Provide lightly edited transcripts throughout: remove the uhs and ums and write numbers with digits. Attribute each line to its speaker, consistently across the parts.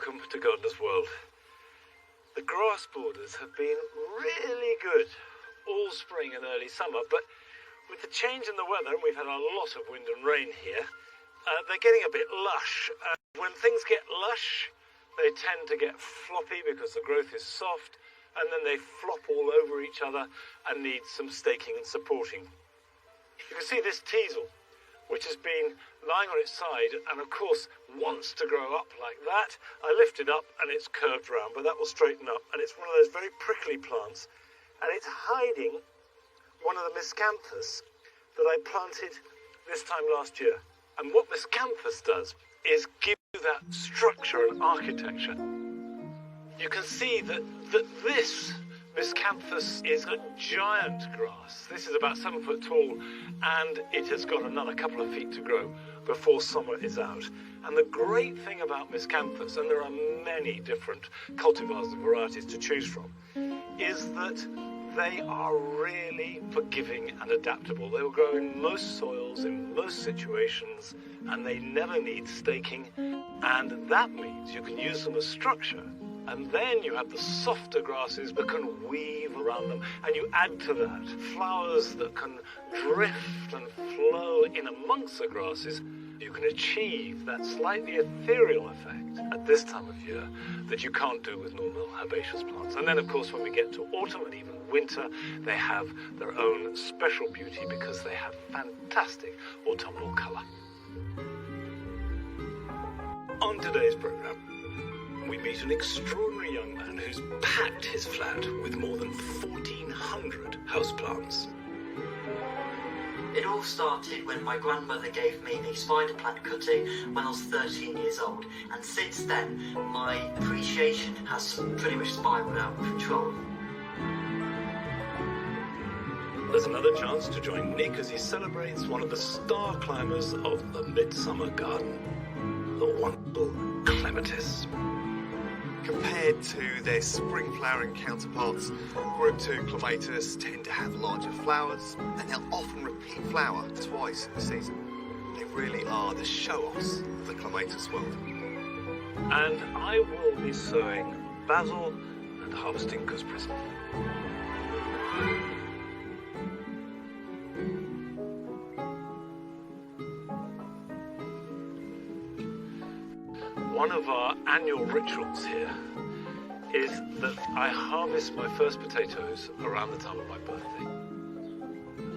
Speaker 1: welcome to Gardener's World. The grass borders have been really good all spring and early summer, but with the change in the weather, and we've had a lot of wind and rain here, they're getting a bit lush. When things get lush, they tend to get floppy because the growth is soft, and then they flop all over each other and need some staking and supporting. You can see this teasel, which has been lying on its side and of course wants to grow up like that. I lift it up and it's curved round, but that will straighten up, and it's one of those very prickly plants, and it's hiding one of the miscanthus that I planted this time last year. And what miscanthus does is give you that structure and architecture. You can see that this miscanthus is a giant grass. This is about 7 foot tall, and it has got another couple of feet to grow before summer is out. And the great thing about miscanthus, and there are many different cultivars and varieties to choose from, is that they are really forgiving and adaptable. They will grow in most soils, in most situations, and they never need staking. And that means you can use them as structure. And then you have the softer grasses that can weave around them, and you add to that flowers that can drift and flow in amongst the grasses. You can achieve that slightly ethereal effect at this time of year that you can't do with normal herbaceous plants. And then, of course, when we get to autumn and even winter, they have their own special beauty because they have fantastic autumnal colour. On today's programme, we meet an extraordinary young man who's packed his flat with more than 1,400 houseplants.
Speaker 2: It all started when my grandmother gave me a spider plant cutting when I was 13 years old, and since then my appreciation has pretty much spiraled out of control.
Speaker 1: There's another chance to join Nick as he celebrates one of the star climbers of the Midsummer Garden, the wonderful clematis.
Speaker 3: Compared to their spring flowering counterparts, Group 2 clematis tend to have larger flowers, and they'll often repeat flower twice in the season. They really are the show-offs of the clematis world.
Speaker 1: And I will be sowing basil and harvesting gooseberries. One of our annual rituals here is that I harvest my first potatoes around the time of my birthday.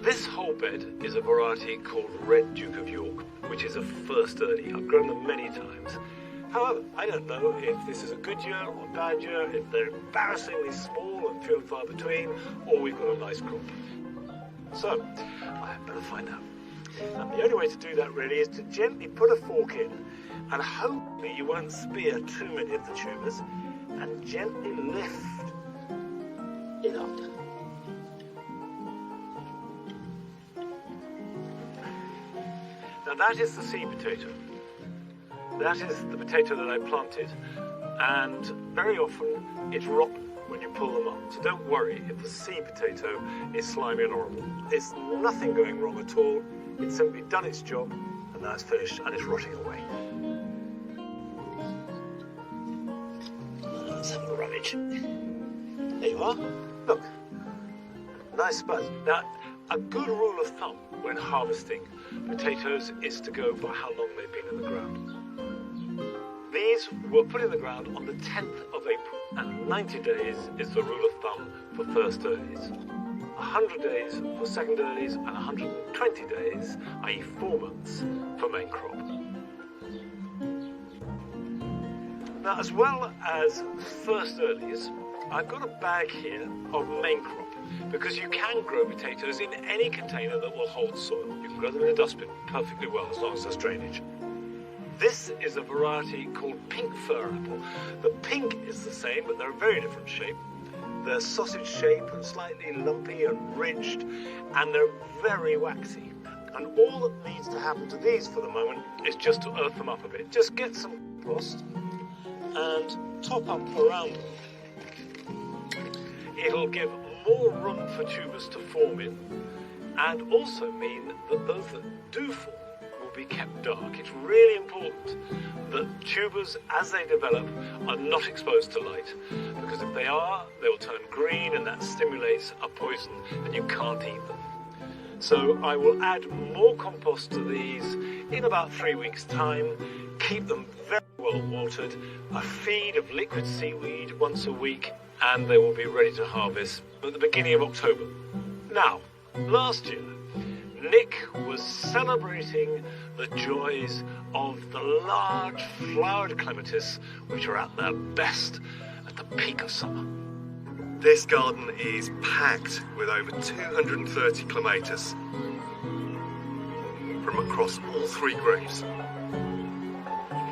Speaker 1: This whole bed is a variety called Red Duke of York, which is a first early. I've grown them many times. However, I don't know if this is a good year or a bad year, if they're embarrassingly small and few and far between, or we've got a nice crop. So, I had better find out. And the only way to do that really is to gently put a fork in, and hopefully you won't spear too many of the tubers, and gently lift it up. Now that is the seed potato. That is the potato that I planted, and very often it's rotten when you pull them up. So don't worry if the seed potato is slimy and horrible. It's nothing going wrong at all. It's simply done its job, and now it's finished and it's rotting away. Let's have a rummage. There you are. Look, nice spud. Now, a good rule of thumb when harvesting potatoes is to go by how long they've been in the ground. These were put in the ground on the 10th of April, and 90 days is the rule of thumb for first earlies. 100 days for second earlies, and 120 days, i.e. 4 months, for main crop. Now, as well as first earlies, I've got a bag here of main crop, because you can grow potatoes in any container that will hold soil. You can grow them in a dustbin perfectly well, as long as there's drainage. This is a variety called pink fir apple. The pink is the same, but they're a very different shape. They're sausage shaped and slightly lumpy and ridged, and they're very waxy. And all that needs to happen to these for the moment is just to earth them up a bit. Just get some compost and top up around them. It'll give more room for tubers to form in, and also mean that those that do form will be kept dark. It's really important that tubers, as they develop, are not exposed to light, because if they are, they will turn green and that stimulates a poison and you can't eat them. So I will add more compost to these in about 3 weeks' time, keep them very well watered, a feed of liquid seaweed once a week, and they will be ready to harvest at the beginning of October. Now, last year, Nick was celebrating the joys of the large flowered clematis, which are at their best at the peak of summer.
Speaker 3: This garden is packed with over 230 clematis from across all 3 groups.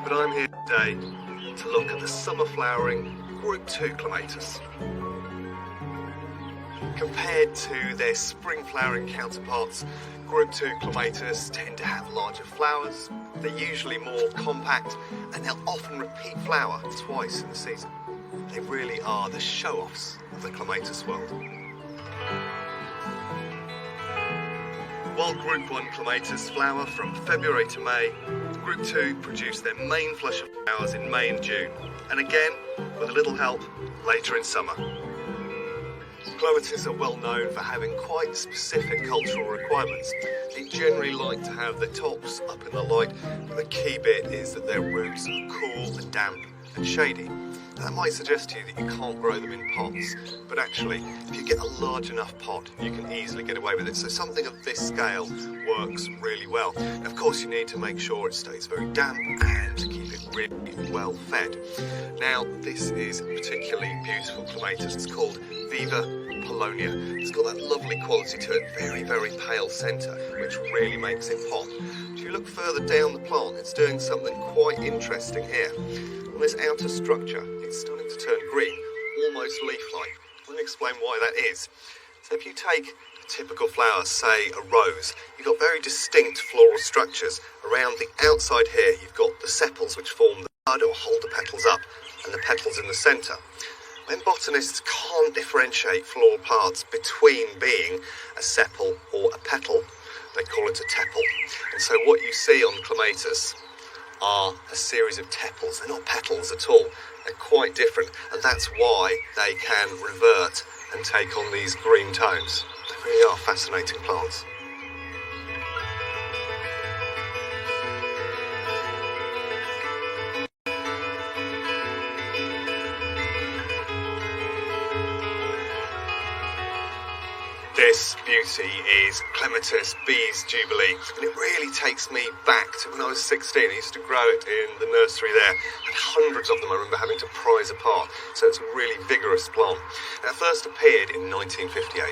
Speaker 3: But I'm here today to look at the summer flowering Group 2 clematis. Compared to their spring flowering counterparts, Group 2 clematis tend to have larger flowers, they're usually more compact, and they'll often repeat flower twice in the season. They really are the show-offs of the clematis world. While Group 1 clematis flower from February to May, Group 2 produce their main flush of flowers in May and June, and again, with a little help, later in summer. Clematis are well known for having quite specific cultural requirements. They generally like to have their tops up in the light, but the key bit is that their roots are cool and damp and shady. That might suggest to you that you can't grow them in pots, but actually, if you get a large enough pot, you can easily get away with it. So something of this scale works really well. And of course, you need to make sure it stays very damp and to keep it really well fed. Now, this is a particularly beautiful clematis. It's called Viva Polonia. It's got that lovely quality to it, very, very pale centre, which really makes it pop. If you look further down the plant, it's doing something quite interesting here. On this outer structure, it's starting to turn green, almost leaf-like. Let me explain why that is. So if you take a typical flower, say a rose, you've got very distinct floral structures. Around the outside here, you've got the sepals which form the bud or hold the petals up, and the petals in the centre. When botanists can't differentiate floral parts between being a sepal or a petal, they call it a tepal. And so what you see on clematis are a series of tepals. They're not petals at all. They're quite different, and that's why they can revert and take on these green tones. They really are fascinating plants. This beauty is Clematis Bees Jubilee, and it really takes me back to when I was 16. I used to grow it in the nursery there, and hundreds of them I remember having to prize apart, so it's a really vigorous plant. Now, it first appeared in 1958,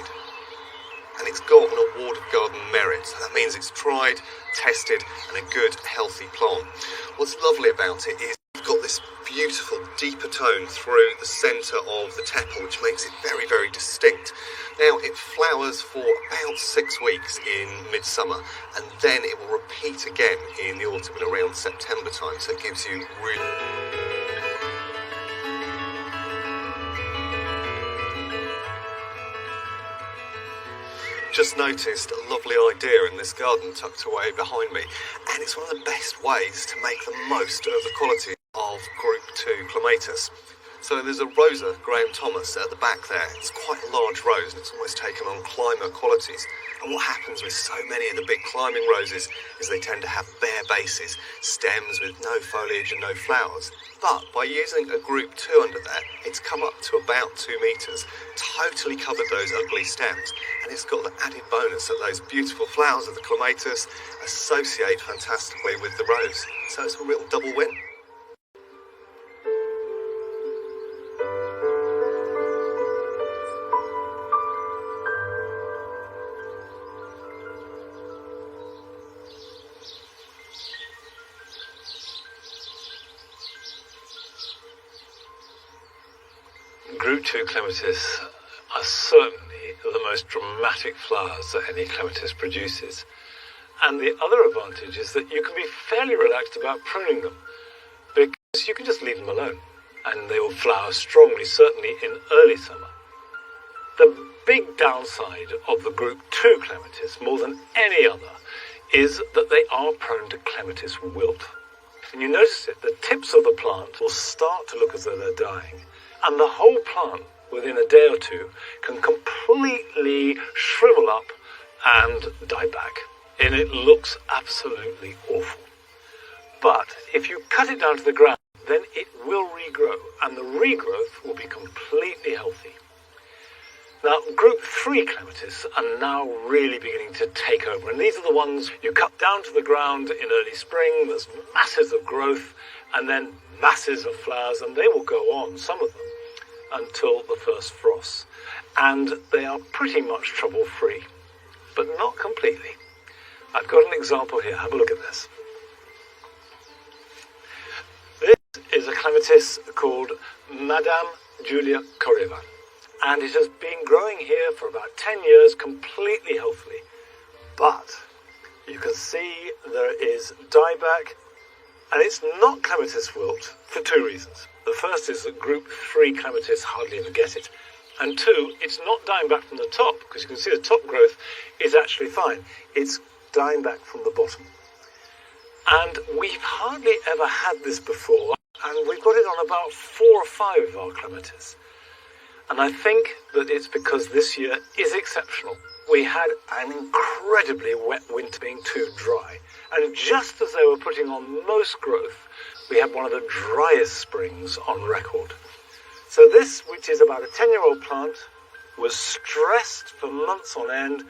Speaker 3: and it's got an Award of Garden Merit, so that means it's tried, tested, and a good, healthy plant. What's lovely about it is you've got this beautiful, deeper tone through the centre of the tepal, which makes it very, very distinct. Now, it flowers for about 6 weeks in midsummer, and then it will repeat again in the autumn and around September time, so it gives you really... Just noticed a lovely idea in this garden tucked away behind me, and it's one of the best ways to make the most of the quality of Group 2 clematis. So there's a Rosa Graham Thomas at the back there. It's quite a large rose, and it's almost taken on climber qualities. And what happens with so many of the big climbing roses is they tend to have bare bases, stems with no foliage and no flowers. But by using a Group 2 under there, it's come up to about 2 metres, totally covered those ugly stems, and it's got the added bonus that those beautiful flowers of the clematis associate fantastically with the rose. So it's a real double win.
Speaker 1: Group 2 clematis are certainly the most dramatic flowers that any clematis produces. And the other advantage is that you can be fairly relaxed about pruning them, because you can just leave them alone and they will flower strongly, certainly in early summer. The big downside of the Group 2 clematis, more than any other, is that they are prone to clematis wilt. and you notice it, the tips of the plant will start to look as though they're dying. And the whole plant, within a day or two, can completely shrivel up and die back. And it looks absolutely awful. But if you cut it down to the ground, then it will regrow, and the regrowth will be completely healthy. Now, group 3 clematis are now really beginning to take over, and these are the ones you cut down to the ground in early spring. There's masses of growth, and then masses of flowers, and they will go on, some of them, until the first frost. And they are pretty much trouble-free, but not completely. I've got an example here. Have a look at this. This is a clematis called Madame Julia Correva, and it has been growing here for about 10 years completely healthily. But you can see there is dieback, and it's not clematis wilt for 2 reasons. The first is that group 3 clematis hardly ever get it. And 2, it's not dying back from the top, because you can see the top growth is actually fine. It's dying back from the bottom. And we've hardly ever had this before, and we've got it on about 4 or 5 of our clematis. And I think that it's because this year is exceptional. We had an incredibly wet winter, being too dry. And just as they were putting on most growth, we had one of the driest springs on record. So this, which is about a 10-year-old plant, was stressed for months on end,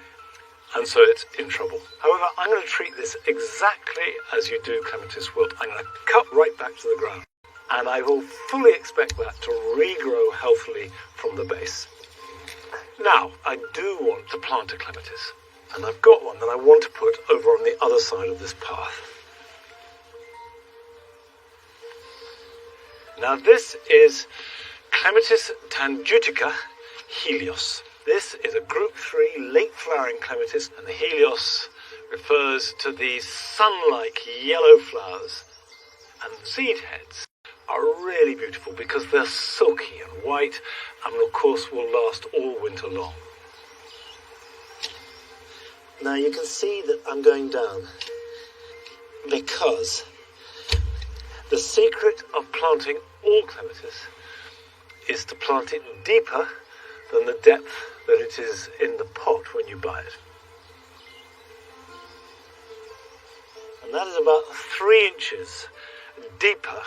Speaker 1: and so it's in trouble. However, I'm going to treat this exactly as you do clematis wilt. I'm going to cut right back to the ground, and I will fully expect that to regrow healthily from the base. Now, I do want to plant a clematis, and I've got one that I want to put over on the other side of this path. Now this is Clematis tangutica Helios. This is a group 3 late flowering clematis, and the Helios refers to these sun-like yellow flowers. And the seed heads are really beautiful because they're silky and white, and of course will last all winter long. Now you can see that I'm going down because the secret of planting all clematis is to plant it deeper than the depth that it is in the pot when you buy it. And that is about 3 inches deeper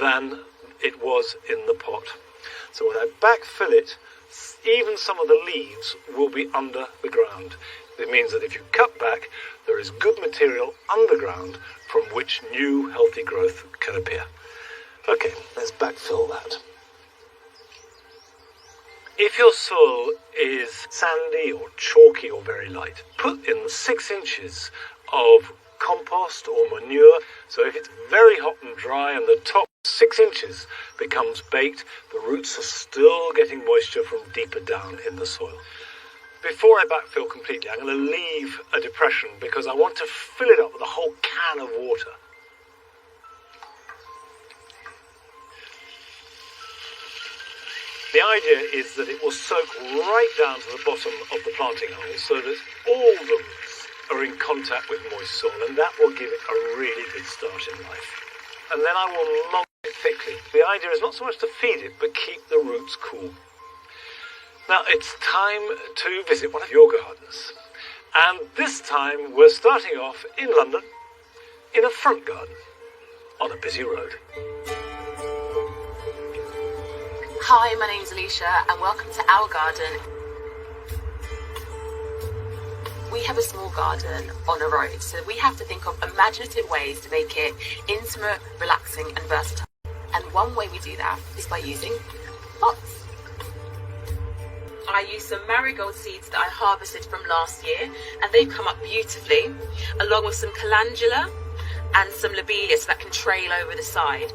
Speaker 1: than it was in the pot. So when I backfill it, even some of the leaves will be under the ground. It means that if you cut back, there is good material underground from which new healthy growth can appear. Okay, let's backfill that. If your soil is sandy or chalky or very light, put in 6 inches of compost or manure. So if it's very hot and dry and the top 6 inches becomes baked, the roots are still getting moisture from deeper down in the soil. Before I backfill completely, I'm going to leave a depression because I want to fill it up with a whole can of water. The idea is that it will soak right down to the bottom of the planting hole so that all the roots are in contact with moist soil, and that will give it a really good start in life. And then I will mulch it thickly. The idea is not so much to feed it, but keep the roots cool. Now it's time to visit one of your gardens. And this time we're starting off in London, in a front garden, on a busy road.
Speaker 4: Hi, my name's Alicia and welcome to our garden. We have a small garden on a road, so we have to think of imaginative ways to make it intimate, relaxing and versatile. And one way we do that is by using pots. I used some marigold seeds that I harvested from last year, and they've come up beautifully, along with some calendula and some lobelias that can trail over the side.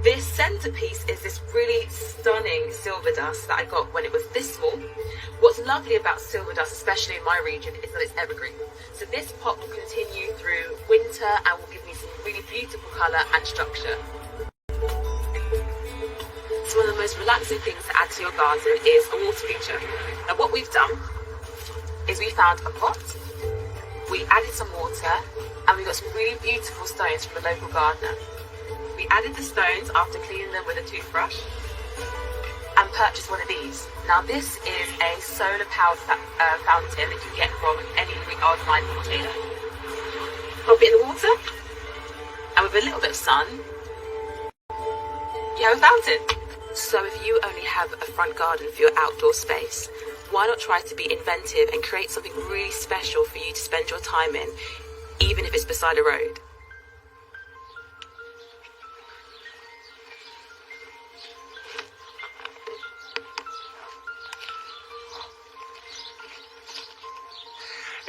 Speaker 4: This centerpiece is this really stunning silver dust that I got when it was this small. What's lovely about silver dust, especially in my region, is that it's evergreen. So this pot will continue through winter and will give me some really beautiful colour and structure. So one of the most relaxing things to add to your garden is a water feature. Now what we've done is we found a pot We added some water and we got some really beautiful stones from a local gardener. We added the stones after cleaning them with a toothbrush and purchased one of these. Now this is a solar powered fountain that you can get from any online retailer. Pop it in the water and with a little bit of sun, you have a fountain. So if you only have a front garden for your outdoor space, why not try to be inventive and create something really special for you to spend your time in, even if it's beside a road?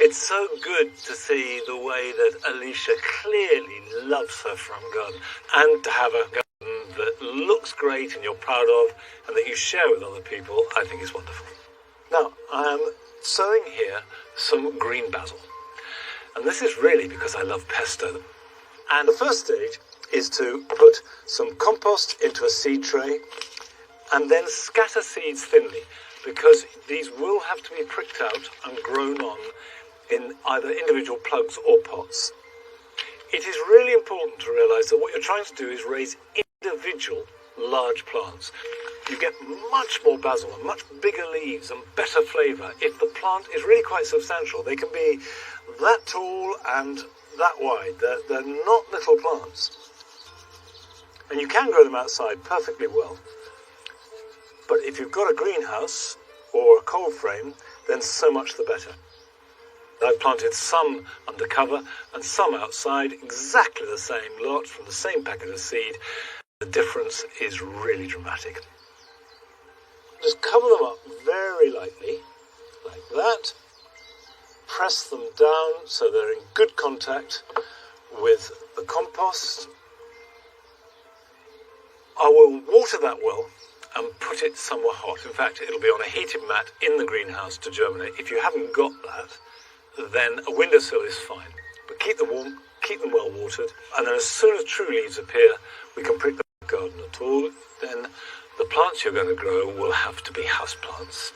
Speaker 1: It's so good to see the way that Alicia clearly loves her front garden, and to have a garden that looks great and you're proud of and that you share with other people, I think is wonderful. Now, I'm sowing here some green basil, and this is really because I love pesto. And the first stage is to put some compost into a seed tray and then scatter seeds thinly, because these will have to be pricked out and grown on in either individual plugs or pots. It is really important to realise that what you're trying to do is raise individual large plants. You get much more basil and much bigger leaves and better flavour if the plant is really quite substantial. They can be that tall and that wide. They're not little plants. And you can grow them outside perfectly well. But if you've got a greenhouse or a cold frame, then so much the better. I've planted some under cover and some outside, exactly the same lot from the same packet of seed. The difference is really dramatic. Just cover them up very lightly, like that. Press them down so they're in good contact with the compost. I will water that well and put it somewhere hot. In fact, it'll be on a heated mat in the greenhouse to germinate. If you haven't got that, then a windowsill is fine. But keep them warm, keep them well watered, and then as soon as true leaves appear, we can prick the garden at all. Then the plants you're going to grow will have to be house plants.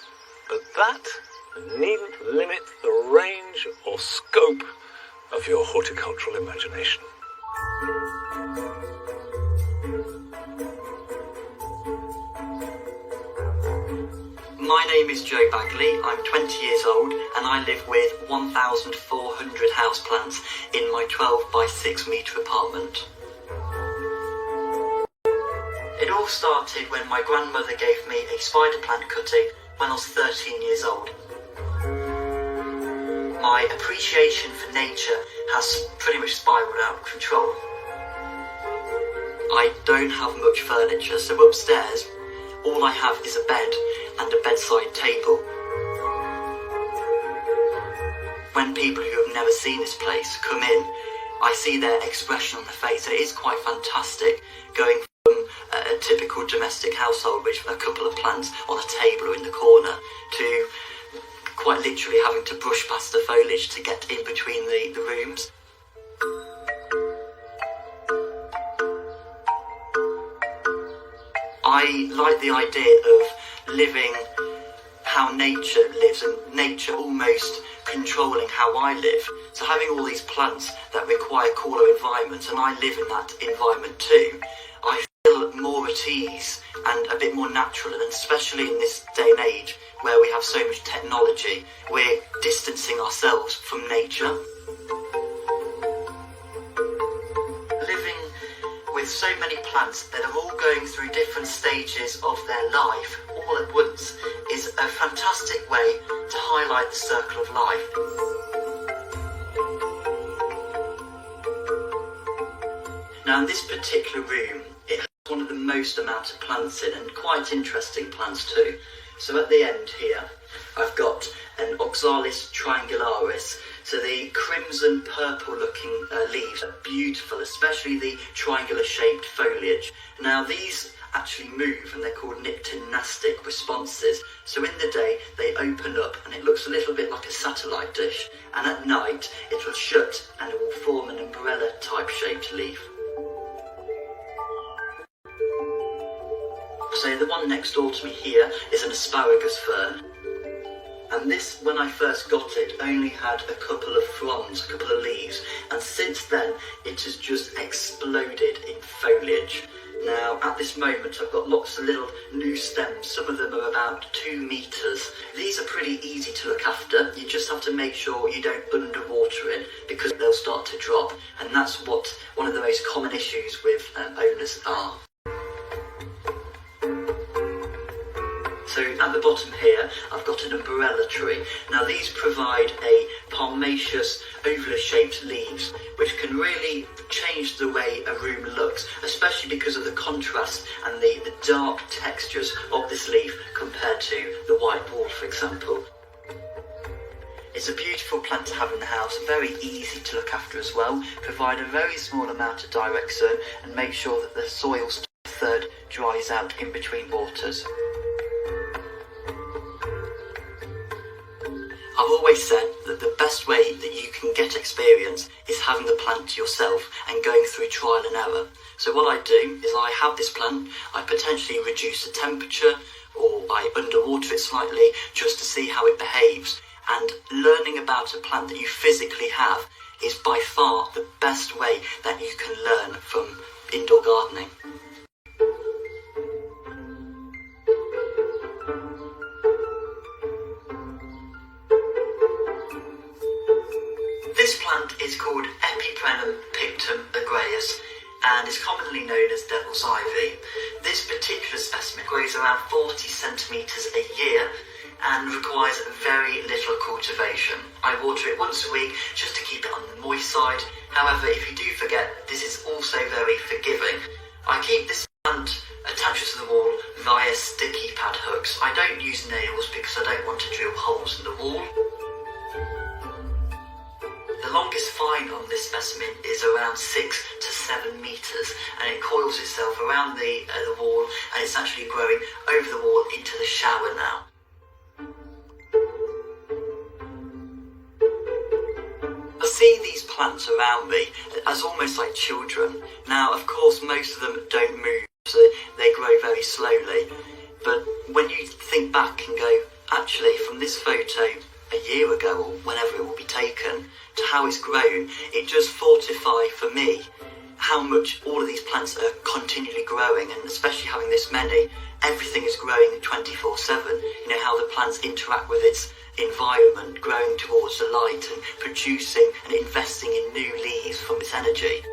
Speaker 1: But that needn't limit the range or scope of your horticultural imagination.
Speaker 2: My name is Joe Bagley, I'm 20 years old and I live with 1,400 houseplants in my 12 by 6 metre apartment. It all started when my grandmother gave me a spider plant cutting when I was 13 years old. My appreciation for nature has pretty much spiralled out of control. I don't have much furniture, so upstairs all I have is a bed and a bedside table. When people who have never seen this place come in, I see their expression on their face, and it is quite fantastic, going from a typical domestic household with a couple of plants on a table or in the corner to quite literally having to brush past the foliage to get in between the rooms. I like the idea of living how nature lives and nature almost controlling how I live. So having all these plants that require cooler environments, and I live in that environment too, I feel more at ease and a bit more natural, and especially in this day and age where we have so much technology, we're distancing ourselves from nature. With so many plants that are all going through different stages of their life all at once is a fantastic way to highlight the circle of life. Now in this particular room, it has one of the most amount of plants in, and quite interesting plants too. So at the end here, I've got an Oxalis triangularis. So the crimson purple looking leaves are beautiful, especially the triangular shaped foliage. Now these actually move and they're called nyctinastic responses. So in the day they open up and it looks a little bit like a satellite dish, and at night it will shut and it will form an umbrella type shaped leaf. So the one next door to me here is an asparagus fern. And this, when I first got it, only had a couple of fronds, a couple of leaves, and since then it has just exploded in foliage. Now, at this moment, I've got lots of little new stems. Some of them are about 2 metres. These are pretty easy to look after. You just have to make sure you don't underwater it because they'll start to drop. And that's what one of the most common issues with owners are. So at the bottom here, I've got an umbrella tree. Now these provide a palmaceous, oval-shaped leaves, which can really change the way a room looks, especially because of the contrast and the dark textures of this leaf compared to the white wall, for example. It's a beautiful plant to have in the house, very easy to look after as well, provide a very small amount of direct sun and make sure that the soil third dries out in between waters. I've always said that the best way that you can get experience is having the plant yourself and going through trial and error. So what I do is I have this plant, I potentially reduce the temperature or I underwater it slightly just to see how it behaves. And learning about a plant that you physically have is by far the best way that you can learn from indoor gardening. This plant is called Epiprenum pictum agreus and is commonly known as devil's ivy. This particular specimen grows around 40 centimetres a year and requires very little cultivation. I water it once a week just to keep it on the moist side. However, if you do forget, this is also very forgiving. I keep this plant attached to the wall via sticky pad hooks. I don't use nails because I don't want to drill holes in the wall. The longest vine on this specimen is around 6 to 7 metres and it coils itself around the wall and it's actually growing over the wall into the shower now. I see these plants around me as almost like children. Now, of course, most of them don't move, so they grow very slowly. But when you think back and go, actually, from this photo a year ago or whenever it will be taken to how it's grown, it does fortify for me how much all of these plants are continually growing, and especially having this many, everything is growing 24/7. You know, how the plants interact with its environment, growing towards the light and producing and investing in new leaves from its energy.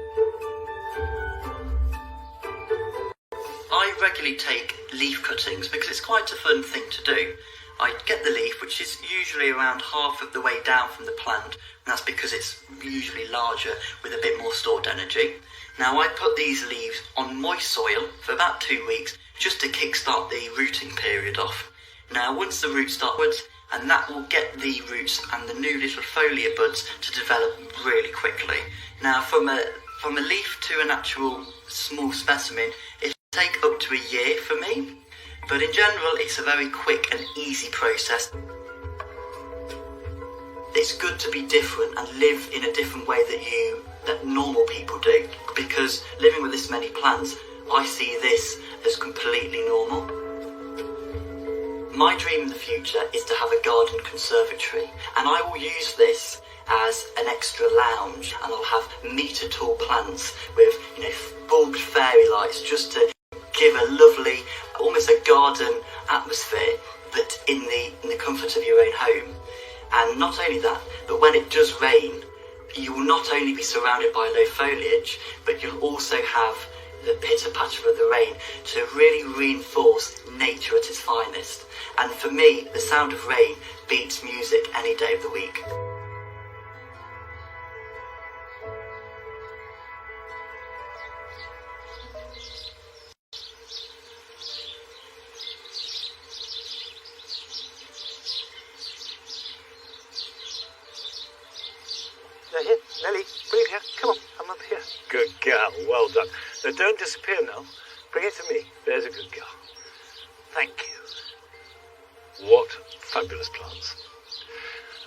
Speaker 2: I regularly take leaf cuttings because it's quite a fun thing to do. I get the leaf, which is usually around half of the way down from the plant, and that's because it's usually larger with a bit more stored energy. Now I put these leaves on moist soil for about 2 weeks just to kickstart the rooting period off. Now once the roots start upwards, and that will get the roots and the new little foliar buds to develop really quickly. Now from a leaf to an actual small specimen, it'll take up to a year for me. But in general, it's a very quick and easy process. It's good to be different and live in a different way that normal people do, because living with this many plants, I see this as completely normal. My dream in the future is to have a garden conservatory, and I will use this as an extra lounge, and I'll have metre-tall plants with, bulbed fairy lights just to give a lovely, almost a garden atmosphere, but in the comfort of your own home. And not only that, but when it does rain, you will not only be surrounded by low foliage, but you'll also have the pitter-patter of the rain to really reinforce nature at its finest. And for me, the sound of rain beats music any day of the week.
Speaker 1: Here, Nelly, bring it here. Come on, I'm up here. Good girl, well done. Now don't disappear now. Bring it to me. There's a good girl. Thank you. What fabulous plants.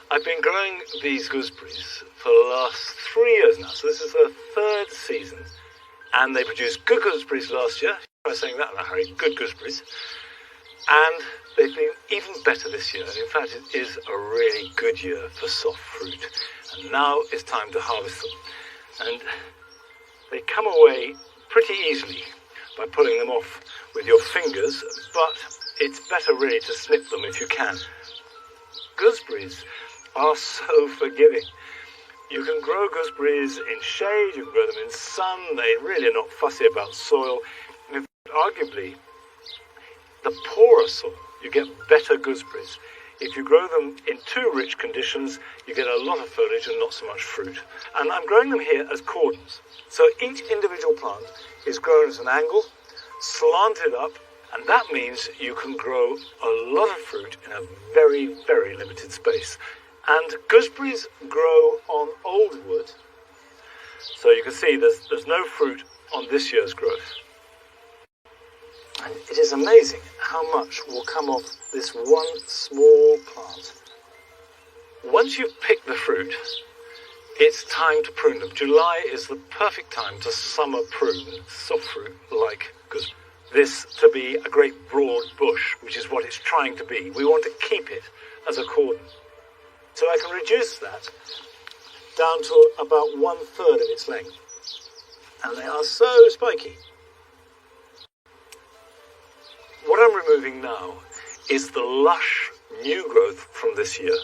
Speaker 1: I've been growing these gooseberries for the last 3 years now, so this is the 3rd season. And they produced good gooseberries last year. I was saying that in a hurry. Good gooseberries. And they've been even better this year. In fact, it is a really good year for soft fruit. And now it's time to harvest them. And they come away pretty easily by pulling them off with your fingers, but it's better really to snip them if you can. Gooseberries are so forgiving. You can grow gooseberries in shade, you can grow them in sun, they really are not fussy about soil. And in fact, arguably, the poorer soil, you get better gooseberries. If you grow them in too rich conditions, you get a lot of foliage and not so much fruit. And I'm growing them here as cordons. So each individual plant is grown at an angle, slanted up, and that means you can grow a lot of fruit in a very, very limited space. And gooseberries grow on old wood. So you can see there's no fruit on this year's growth. And it is amazing how much will come off this one small plant. Once you've picked the fruit, it's time to prune them. July is the perfect time to summer prune soft fruit like gooseberry. This to be a great broad bush, which is what it's trying to be. We want to keep it as a cordon. So I can reduce that down to about 1/3 of its length. And they are so spiky. What I'm removing now is the lush new growth from this year.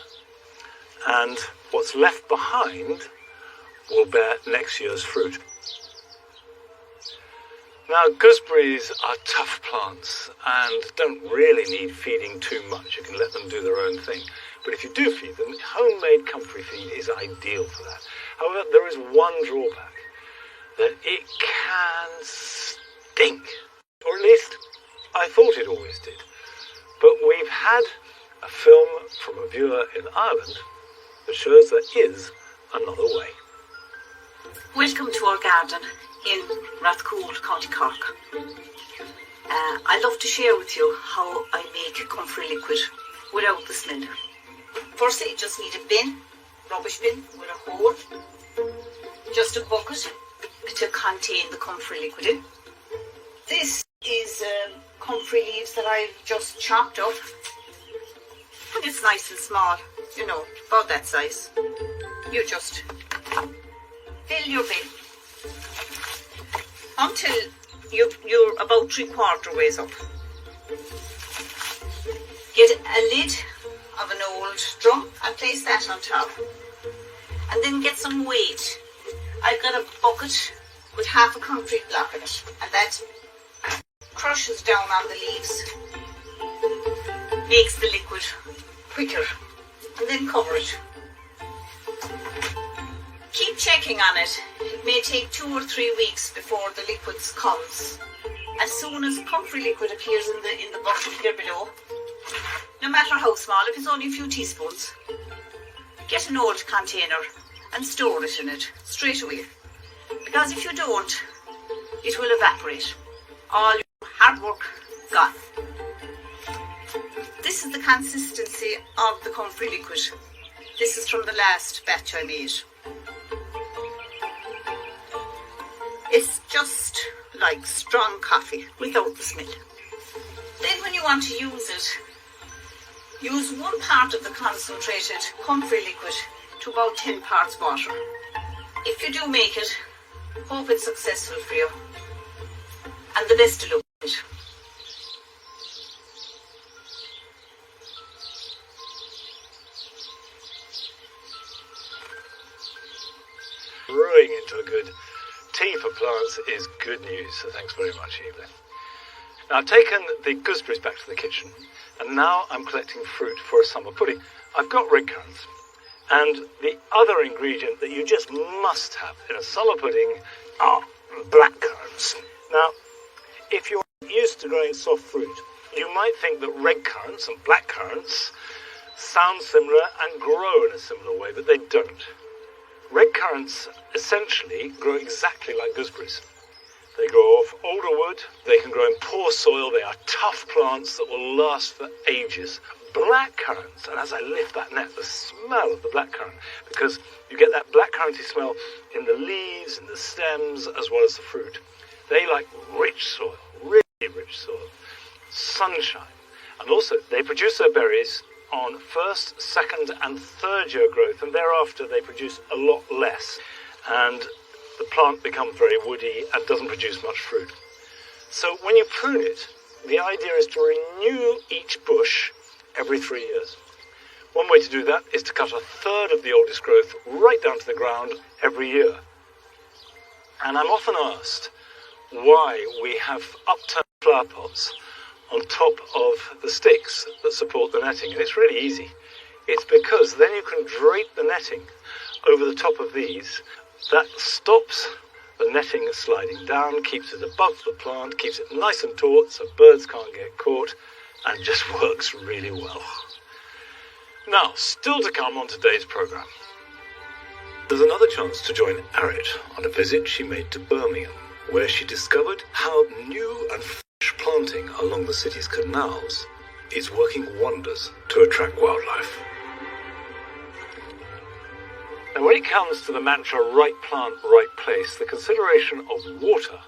Speaker 1: And what's left behind will bear next year's fruit. Now, gooseberries are tough plants and don't really need feeding too much. You can let them do their own thing. But if you do feed them, homemade comfrey feed is ideal for that. However, there is one drawback, that it can stink. Or at least, I thought it always did. But we've had a film from a viewer in Ireland that shows there is another way.
Speaker 5: Welcome to our garden in Rathcoole, County Cork. I love to share with you how I make comfrey liquid without the smell. Firstly, you just need a bin, rubbish bin with a hole, just a bucket to contain the comfrey liquid in. This is comfrey leaves that I've just chopped up. And it's nice and small, you know, about that size. You just fill your bin until you're about 3/4 ways up. Get a lid of an old drum and place that on top. And then get some weight. I've got a bucket with half a concrete block in it, and that crushes down on the leaves, makes the liquid quicker, and then cover it. Keep checking on it. It may take 2 or 3 weeks before the liquid comes. As soon as comfrey liquid appears in the bucket here below, no matter how small, if it's only a few teaspoons, get an old container and store it in it straight away. Because if you don't, it will evaporate. All your hard work gone. This is the consistency of the comfrey liquid. This is from the last batch I made. It's just like strong coffee without the smell. Then when you want to use it, use 1 part of the concentrated comfrey liquid to about 10 parts water. If you do make it, hope it's successful for you. And the best of luck with it.
Speaker 1: Brewing into a good tea for plants is good news, so thanks very much, Evelyn. Now, I've taken the gooseberries back to the kitchen, and now I'm collecting fruit for a summer pudding. I've got red currants, and the other ingredient that you just must have in a summer pudding are black currants. Now, if you're used to growing soft fruit, you might think that red currants and black currants sound similar and grow in a similar way, but they don't. Red currants essentially grow exactly like gooseberries. They grow off older wood, they can grow in poor soil, they are tough plants that will last for ages. Black currants, and as I lift that net, the smell of the black currant, because you get that black curranty smell in the leaves, in the stems, as well as the fruit. They like rich soil, really rich soil, sunshine, And also, they produce their berries on first, second and third year growth, and thereafter they produce a lot less. And the plant becomes very woody and doesn't produce much fruit. So when you prune it, the idea is to renew each bush every 3 years. One way to do that is to cut a third of the oldest growth right down to the ground every year. And I'm often asked why we have upturned flower pots on top of the sticks that support the netting. And it's really easy. It's because then you can drape the netting over the top of these. That stops the netting sliding down, keeps it above the plant, keeps it nice and taut so birds can't get caught, and just works really well. Now, still to come on today's programme. There's another chance to join Arit on a visit she made to Birmingham, where she discovered how new and fresh planting along the city's canals is working wonders to attract wildlife. Now, when it comes to the mantra right plant, right place, the consideration of water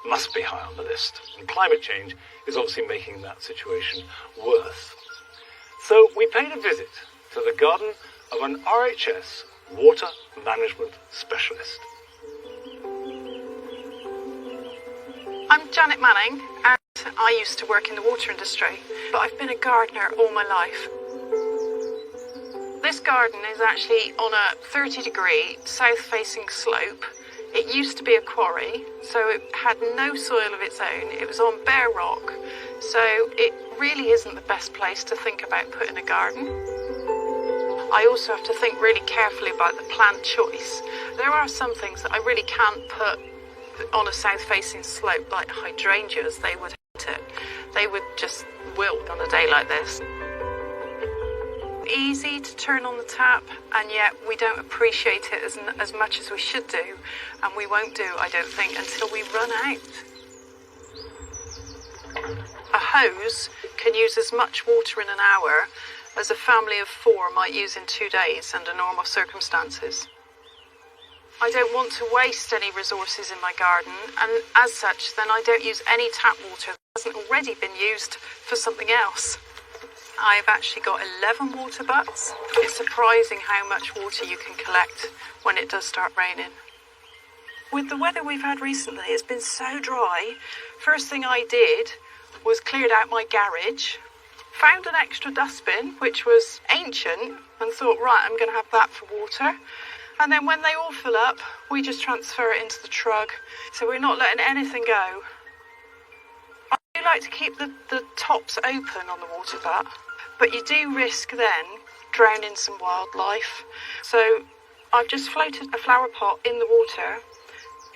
Speaker 1: must be high on the list. And climate change is obviously making that situation worse. So we paid a visit to the garden of an RHS water management specialist.
Speaker 6: I'm Janet Manning, and I used to work in the water industry, but I've been a gardener all my life. This garden is actually on a 30-degree south-facing slope. It used to be a quarry, so it had no soil of its own. It was on bare rock, so it really isn't the best place to think about putting a garden. I also have to think really carefully about the plant choice. There are some things that I really can't put on a south-facing slope, like hydrangeas. They would hate it. They would just wilt on a day like this. Easy to turn on the tap, and yet we don't appreciate it as much as we should do, and we won't do, I don't think, until we run out. A hose can use as much water in an hour as a family of 4 might use in 2 days under normal circumstances. I don't want to waste any resources in my garden, and as such, then I don't use any tap water that hasn't already been used for something else. I've actually got 11 water butts. It's surprising how much water you can collect when it does start raining. With the weather we've had recently, it's been so dry. First thing I did was cleared out my garage, found an extra dustbin, which was ancient, and thought, right, I'm going to have that for water. And then when they all fill up, we just transfer it into the trug, so we're not letting anything go. I do like to keep the tops open on the water butt, but you do risk then drowning some wildlife. So I've just floated a flower pot in the water.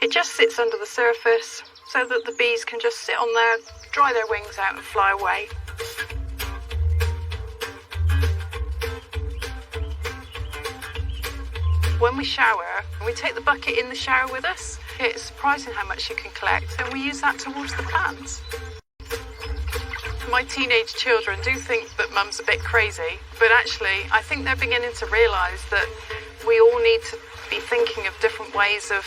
Speaker 6: It just sits under the surface so that the bees can just sit on there, dry their wings out and fly away. When we shower, we take the bucket in the shower with us. It's surprising how much you can collect, and we use that to water the plants. My teenage children do think that Mum's a bit crazy, but actually I think they're beginning to realise that we all need to be thinking of different ways of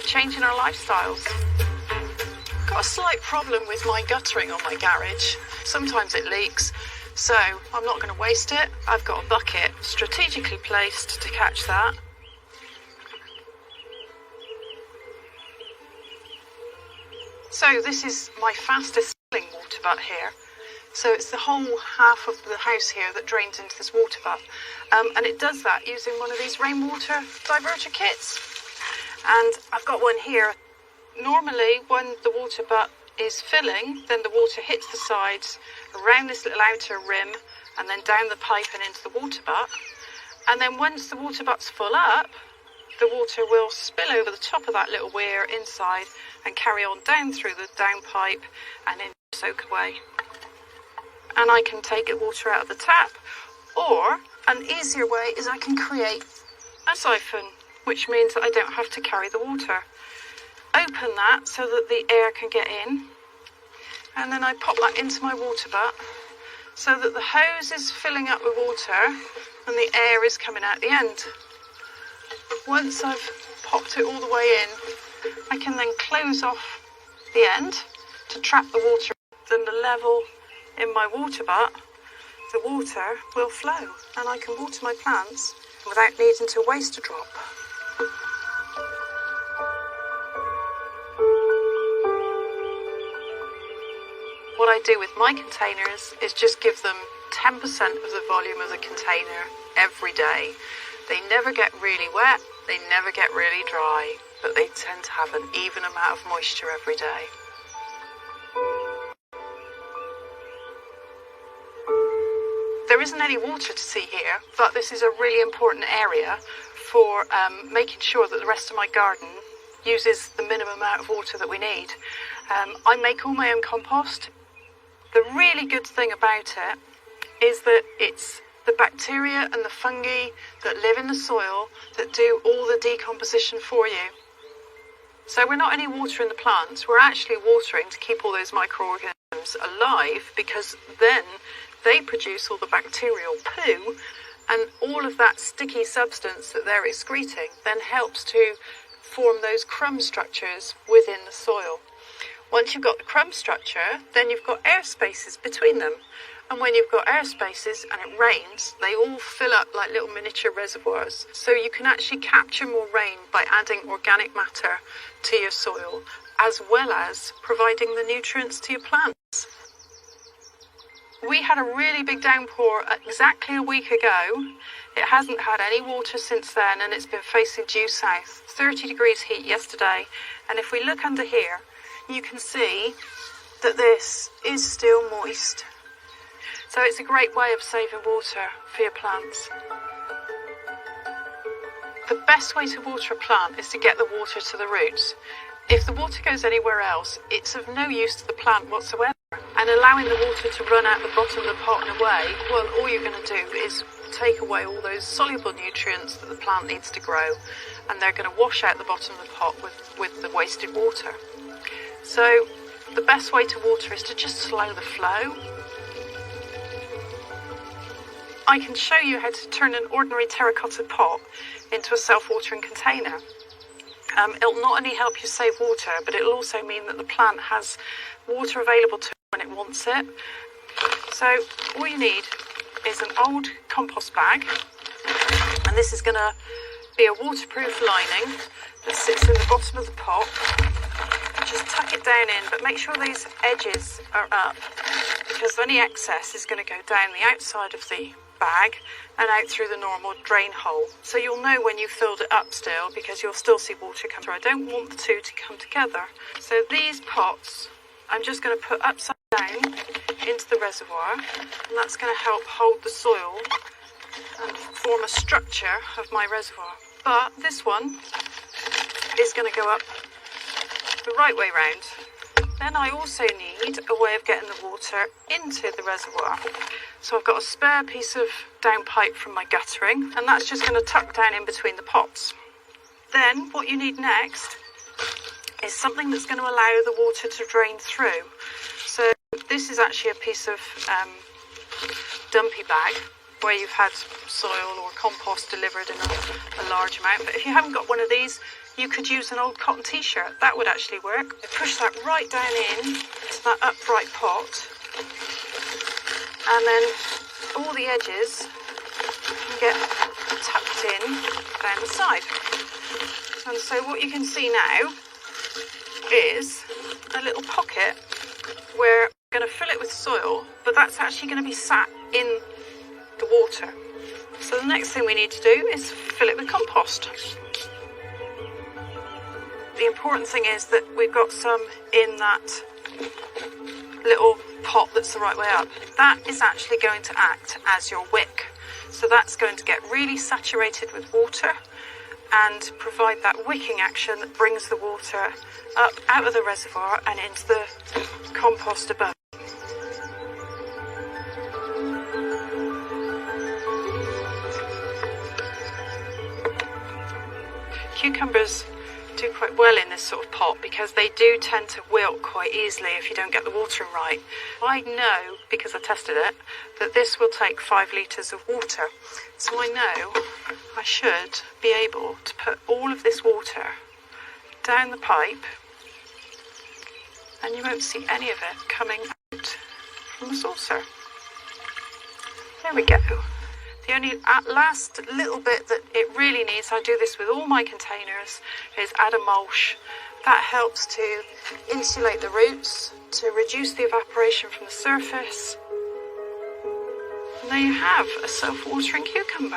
Speaker 6: changing our lifestyles. I've got a slight problem with my guttering on my garage. Sometimes it leaks, so I'm not going to waste it. I've got a bucket strategically placed to catch that. So this is my fastest filling water butt here. So it's the whole half of the house here that drains into this water butt. And it does that using one of these rainwater diverter kits. And I've got one here. Normally, when the water butt is filling, then the water hits the sides, around this little outer rim, and then down the pipe and into the water butt. And then once the water butt's full up, the water will spill over the top of that little weir inside and carry on down through the downpipe and in soak away. And I can take the water out of the tap, or an easier way is I can create a siphon, which means that I don't have to carry the water. Open that so that the air can get in, and then I pop that into my water butt so that the hose is filling up with water and the air is coming out the end. Once I've popped it all the way in, I can then close off the end to trap the water. Then the level in my water butt, the water will flow and I can water my plants without needing to waste a drop. What I do with my containers is just give them 10% of the volume of the container every day. They never get really wet, they never get really dry, but they tend to have an even amount of moisture every day. There isn't any water to see here, but this is a really important area for making sure that the rest of my garden uses the minimum amount of water that we need. I make all my own compost. The really good thing about it is that it's the bacteria and the fungi that live in the soil that do all the decomposition for you. So we're not only watering the plants, we're actually watering to keep all those microorganisms alive, because then they produce all the bacterial poo, and all of that sticky substance that they're excreting then helps to form those crumb structures within the soil. Once you've got the crumb structure, then you've got air spaces between them. And when you've got air spaces and it rains, they all fill up like little miniature reservoirs. So you can actually capture more rain by adding organic matter to your soil, as well as providing the nutrients to your plants. We had a really big downpour exactly a week ago. It hasn't had any water since then, and it's been facing due south. 30 degrees heat yesterday. And if we look under here, you can see that this is still moist. So it's a great way of saving water for your plants. The best way to water a plant is to get the water to the roots. If the water goes anywhere else, it's of no use to the plant whatsoever. And allowing the water to run out the bottom of the pot and away, well, all you're going to do is take away all those soluble nutrients that the plant needs to grow, and they're going to wash out the bottom of the pot with the wasted water. So the best way to water is to just slow the flow. I can show you how to turn an ordinary terracotta pot into a self-watering container. It'll not only help you save water, but it'll also mean that the plant has water available to it when it wants it. So all you need is an old compost bag, and this is going to be a waterproof lining that sits in the bottom of the pot. Just tuck it down in, but make sure these edges are up, because any excess is going to go down the outside of the bag and out through the normal drain hole. So you'll know when you've filled it up still, because you'll still see water come through. I don't want the two to come together. So these pots, I'm just going to put upside down into the reservoir, and that's going to help hold the soil and form a structure of my reservoir. But this one is going to go up the right way round. Then I also need a way of getting the water into the reservoir. So I've got a spare piece of downpipe from my guttering, and that's just going to tuck down in between the pots. Then what you need next is something that's going to allow the water to drain through. So this is actually a piece of dumpy bag where you've had soil or compost delivered in a large amount. But if you haven't got one of these, you could use an old cotton t-shirt. That would actually work. You push that right down in to that upright pot, and then all the edges can get tucked in down the side. And so what you can see now is a little pocket where I'm going to fill it with soil, but that's actually going to be sat in the water. So the next thing we need to do is fill it with compost. The important thing is that we've got some in that little pot that's the right way up. That is actually going to act as your wick. So that's going to get really saturated with water and provide that wicking action that brings the water up out of the reservoir and into the compost above. Cucumbers do quite well in this sort of pot because they do tend to wilt quite easily if you don't get the watering right. I know, because I tested it, that this will take 5 litres of water. So I know I should be able to put all of this water down the pipe, and you won't see any of it coming out from the saucer. There we go. The only last little bit that it really needs, I do this with all my containers, is add a mulch. That helps to insulate the roots, to reduce the evaporation from the surface. And there you have a self-watering cucumber.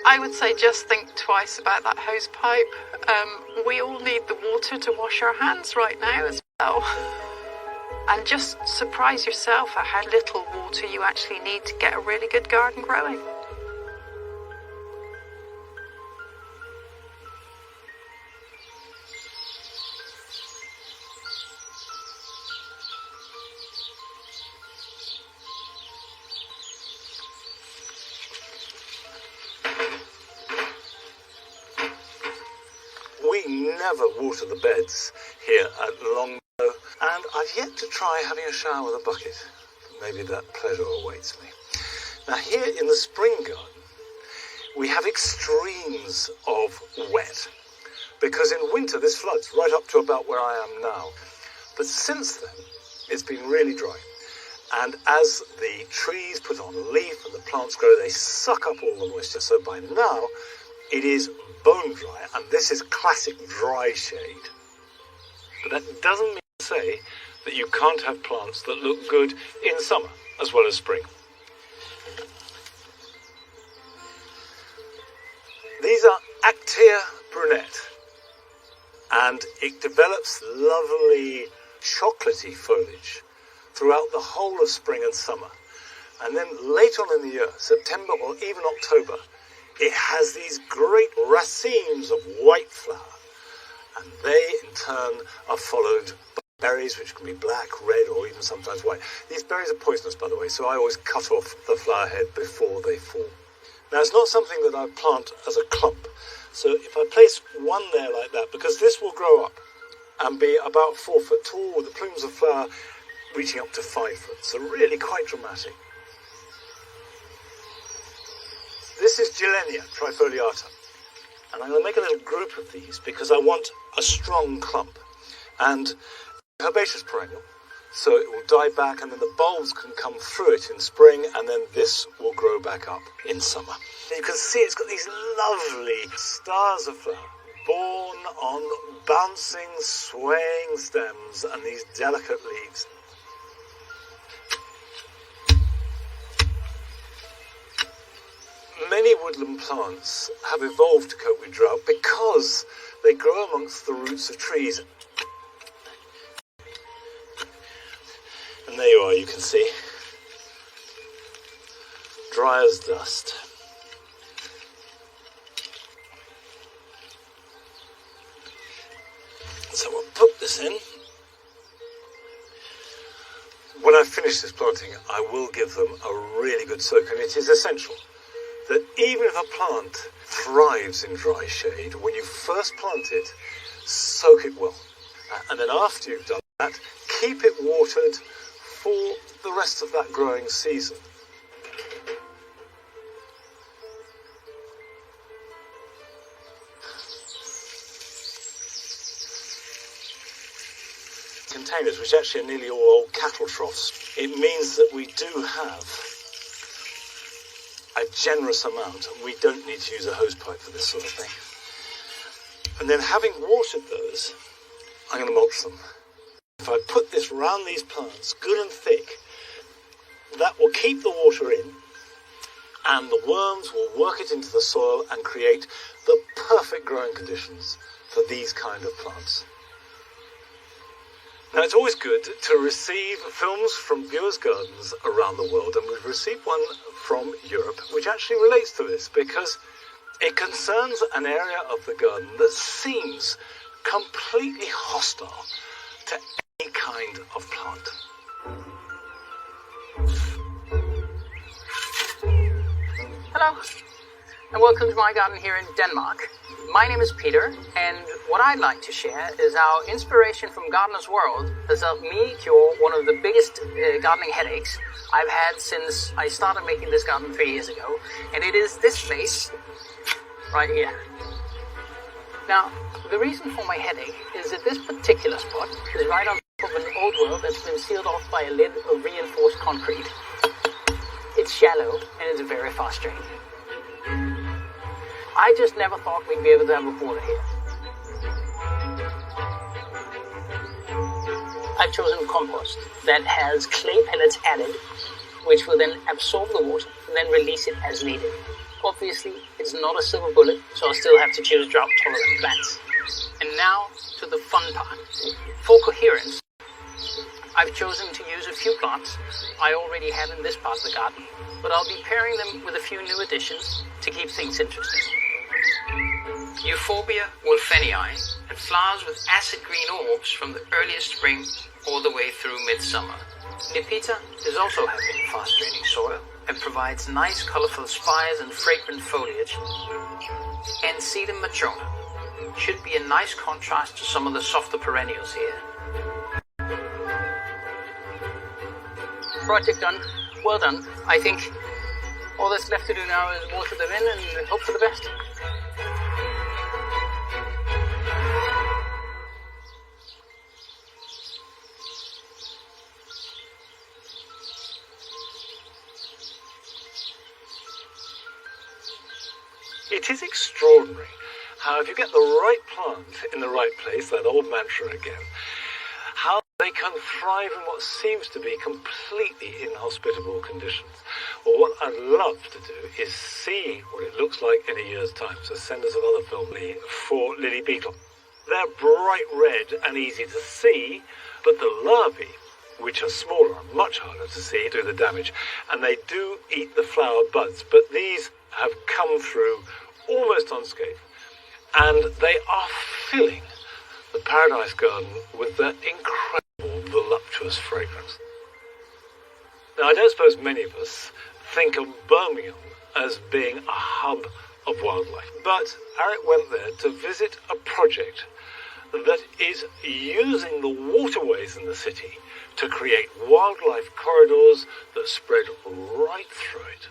Speaker 6: I would say just think twice about that hose pipe. We all need the water to wash our hands right now as well. And just surprise yourself at how little water you actually need to get a really good garden growing.
Speaker 1: We never water the beds here at Longmeadow, and I've yet to try having a shower with a bucket. Maybe that pleasure awaits me. Now here in the spring garden, we have extremes of wet, because in winter this floods right up to about where I am now. But since then, it's been really dry. And as the trees put on leaf and the plants grow, they suck up all the moisture. So by now, it is bone dry, and this is classic dry shade. But that doesn't mean to say that you can't have plants that look good in summer as well as spring. These are Actea brunette, and it develops lovely chocolatey foliage throughout the whole of spring and summer. And then later on in the year, September or even October, it has these great racemes of white flower, and they in turn are followed by berries which can be black, red, or even sometimes white. These berries are poisonous, by the way, so I always cut off the flower head before they fall. Now, it's not something that I plant as a clump, so if I place one there like that, because this will grow up and be about 4 foot tall with the plumes of flower reaching up to 5 foot, so really quite dramatic. This is Gilenia trifoliata, and I'm going to make a little group of these because I want a strong clump. And herbaceous perennial, so it will die back and then the bulbs can come through it in spring, and then this will grow back up in summer. And you can see it's got these lovely stars of flower borne on bouncing, swaying stems and these delicate leaves. Many woodland plants have evolved to cope with drought because they grow amongst the roots of trees. And there you are, you can see. Dry as dust. So we'll put this in. When I finish this planting, I will give them a really good soak, and it is essential that even if a plant thrives in dry shade, when you first plant it, soak it well. And then after you've done that, keep it watered for the rest of that growing season. Containers, which actually are nearly all old cattle troughs, it means that we do have a generous amount, and we don't need to use a hose pipe for this sort of thing. And then having watered those, I'm going to mulch them. If I put this round these plants good and thick, that will keep the water in, and the worms will work it into the soil and create the perfect growing conditions for these kind of plants. Now, it's always good to receive films from viewers' gardens around the world, and we've received one from Europe which actually relates to this because it concerns an area of the garden that seems completely hostile to any kind of plant.
Speaker 7: Hello, and welcome to my garden here in Denmark. My name is Peter, and what I'd like to share is how inspiration from Gardeners'World has helped me cure one of the biggest gardening headaches I've had since I started making this garden 3 years ago, and it is this vase right here. Now, the reason for my headache is that this particular spot is right on top of an old world field that's been sealed off by a lid of reinforced concrete. It's shallow and it's very fast draining. I just never thought we'd be able to have a border here. I've chosen compost that has clay pellets added, which will then absorb the water and then release it as needed. Obviously, it's not a silver bullet, so I'll still have to choose drought-tolerant plants. And now to the fun part. For coherence, I've chosen to use a few plants I already have in this part of the garden, but I'll be pairing them with a few new additions to keep things interesting. Euphorbia wolfenii and flowers with acid green orbs from the earliest spring all the way through midsummer. Nepeta is also having fast-draining soil and provides nice colorful spires and fragrant foliage. And Sedum matrona should be a nice contrast to some of the softer perennials here. Project done. Well done. I think all that's left to do now is water them in and hope for the best.
Speaker 1: It is extraordinary how if you get the right plant in the right place, that old mantra again, how they can thrive in what seems to be completely inhospitable conditions. Well, what I'd love to do is see what it looks like in a year's time. So send us another film for lily beetle. They're bright red and easy to see, but the larvae, which are smaller and much harder to see, do the damage. And they do eat the flower buds, but these have come through almost unscathed. And they are filling the Paradise Garden with their incredible, voluptuous fragrance. Now, I don't suppose many of us think of Birmingham as being a hub of wildlife, but Eric went there to visit a project that is using the waterways in the city to create wildlife corridors that spread right through it.